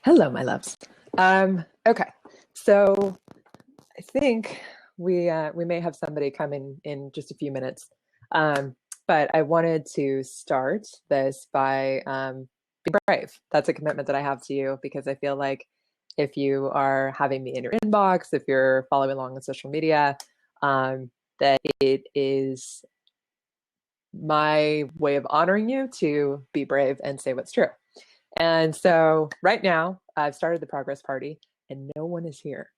Hello, my loves. Okay, so I think we may have somebody come in just a few minutes, um, but I wanted to start this by being brave. That's a commitment that I have to you because I feel like if you are having me in your inbox, if you're following along on social media, that it is my way of honoring you to be brave and say what's true. And so right now, I've started the Progress Party and no one is here.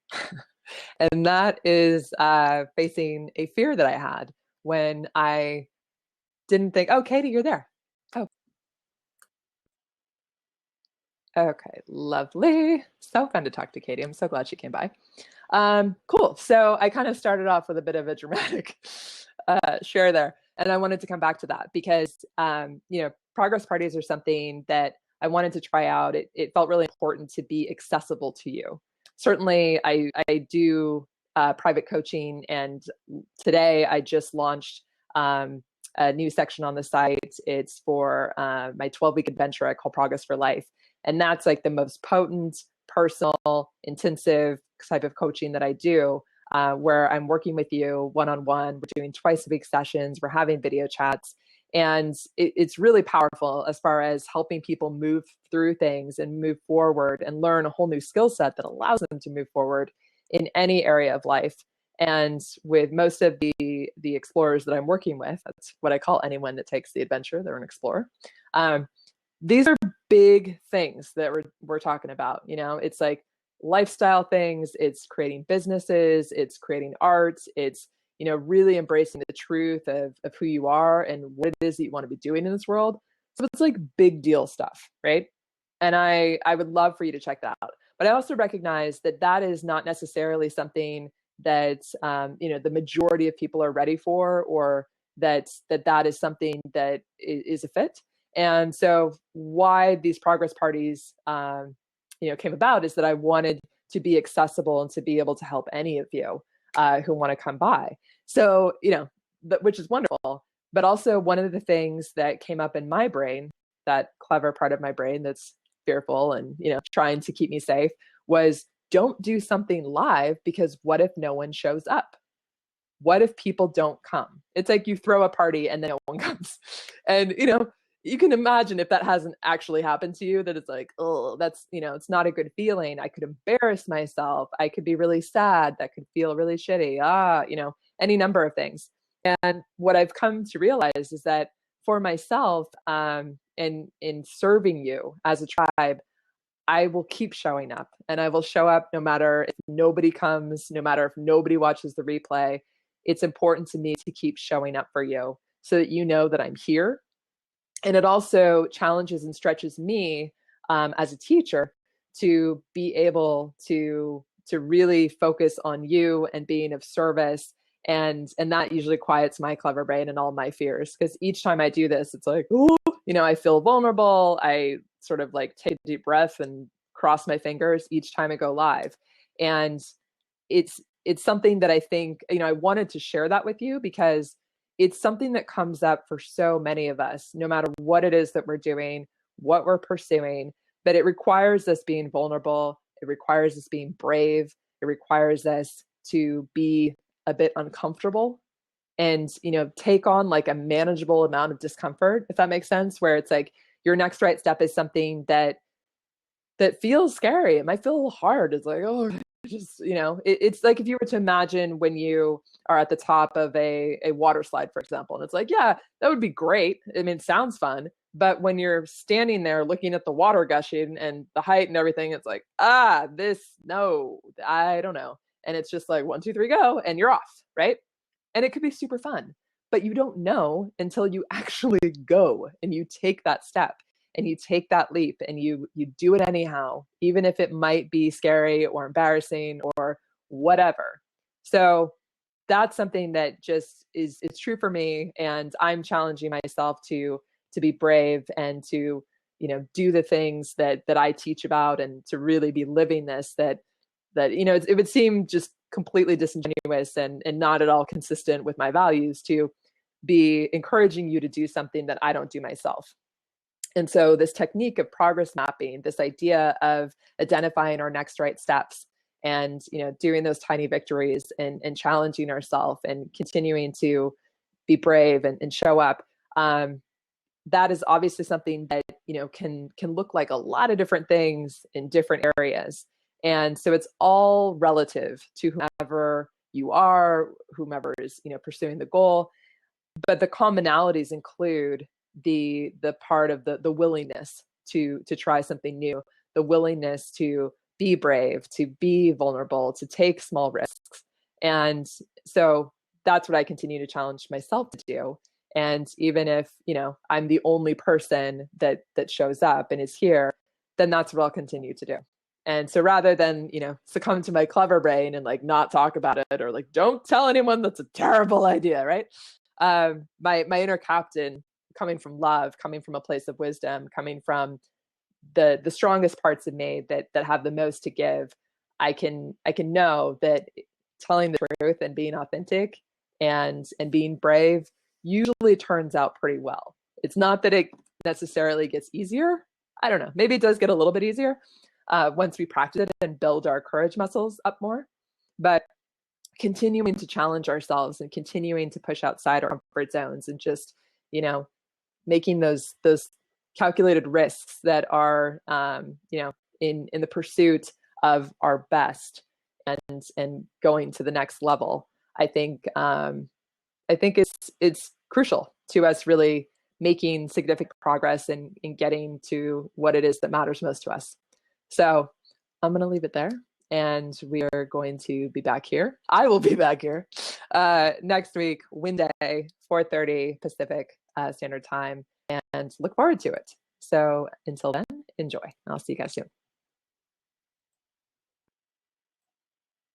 And that is facing a fear that I had when I didn't think, oh, Katie, you're there. Oh, okay, lovely. So fun to talk to Katie. I'm so glad she came by. Cool. So I kind of started off with a bit of a dramatic share there. And I wanted to come back to that because, progress parties are something that I wanted to try out. It felt really important to be accessible to you. Certainly, I do private coaching, and today I just launched a new section on the site. It's for my 12-week adventure I call Progress for Life. And that's like the most potent, personal, intensive type of coaching that I do, where I'm working with you one-on-one. We're doing twice-a-week sessions. We're having video chats. And it's really powerful as far as helping people move through things and move forward and learn a whole new skill set that allows them to move forward in any area of life. And with most of the explorers that I'm working with, that's what I call anyone that takes the adventure, they're an explorer. These are big things that we're talking about. It's like lifestyle things, it's creating businesses, it's creating art, it's really embracing the truth of who you are and what it is that you want to be doing in this world. So it's like big deal stuff, right? And I would love for you to check that out. But I also recognize that that is not necessarily something that the majority of people are ready for, or that is something that is a fit. And so why these progress parties came about is that I wanted to be accessible and to be able to help any of you who want to come by. So, which is wonderful. But also one of the things that came up in my brain, that clever part of my brain that's fearful and, trying to keep me safe, was don't do something live, because what if no one shows up? What if people don't come? It's like you throw a party and then no one comes. And, you can imagine if that hasn't actually happened to you, that it's like, oh, that's, it's not a good feeling. I could embarrass myself. I could be really sad. That could feel really shitty. Any number of things. And what I've come to realize is that for myself, in serving you as a tribe, I will keep showing up, and I will show up no matter if nobody comes, no matter if nobody watches the replay. It's important to me to keep showing up for you so that you know that I'm here. And it also challenges and stretches me as a teacher to be able to really focus on you and being of service. And that usually quiets my clever brain and all my fears, because each time I do this, it's like, ooh, I feel vulnerable. I sort of like take a deep breath and cross my fingers each time I go live. And it's something that I think, I wanted to share that with you, because it's something that comes up for so many of us, no matter what it is that we're doing, what we're pursuing. But it requires us being vulnerable. It requires us being brave. It requires us to be a bit uncomfortable and, take on like a manageable amount of discomfort, if that makes sense, where it's like your next right step is something that feels scary. It might feel a little hard. It's like, oh, just, it's like if you were to imagine when you are at the top of a water slide, for example, and it's like, yeah, that would be great. I mean, it sounds fun. But when you're standing there looking at the water gushing and the height and everything, it's like, no, I don't know. And it's just like 1, 2, 3, go, and you're off, right? And it could be super fun, but you don't know until you actually go and you take that step and you take that leap and you do it anyhow, even if it might be scary or embarrassing or whatever. So that's something that just is true for me. And I'm challenging myself to be brave and to, do the things that I teach about, and to really be living this, that it would seem just completely disingenuous and not at all consistent with my values to be encouraging you to do something that I don't do myself. And so this technique of progress mapping, this idea of identifying our next right steps and, doing those tiny victories and challenging ourselves and continuing to be brave and show up. That is obviously something that, can look like a lot of different things in different areas. And so it's all relative to whomever you are, whomever is, pursuing the goal. But the commonalities include the part of the willingness to try something new, the willingness to be brave, to be vulnerable, to take small risks. And so that's what I continue to challenge myself to do. And even if, I'm the only person that shows up and is here, then that's what I'll continue to do. And so rather than, succumb to my clever brain and like not talk about it or like don't tell anyone, that's a terrible idea, right? My inner captain, coming from love, coming from a place of wisdom, coming from the strongest parts of me that have the most to give, I can know that telling the truth and being authentic and being brave usually turns out pretty well. It's not that it necessarily gets easier. I don't know. Maybe it does get a little bit easier once we practice it and build our courage muscles up more. But continuing to challenge ourselves and continuing to push outside our comfort zones and just, making those calculated risks that are, in the pursuit of our best and going to the next level. I think it's crucial to us really making significant progress in getting to what it is that matters most to us. So I'm going to leave it there. And we are going to be back here. I will be back here next week, Wednesday, 4:30 Pacific Standard Time, and look forward to it. So until then, enjoy. I'll see you guys soon.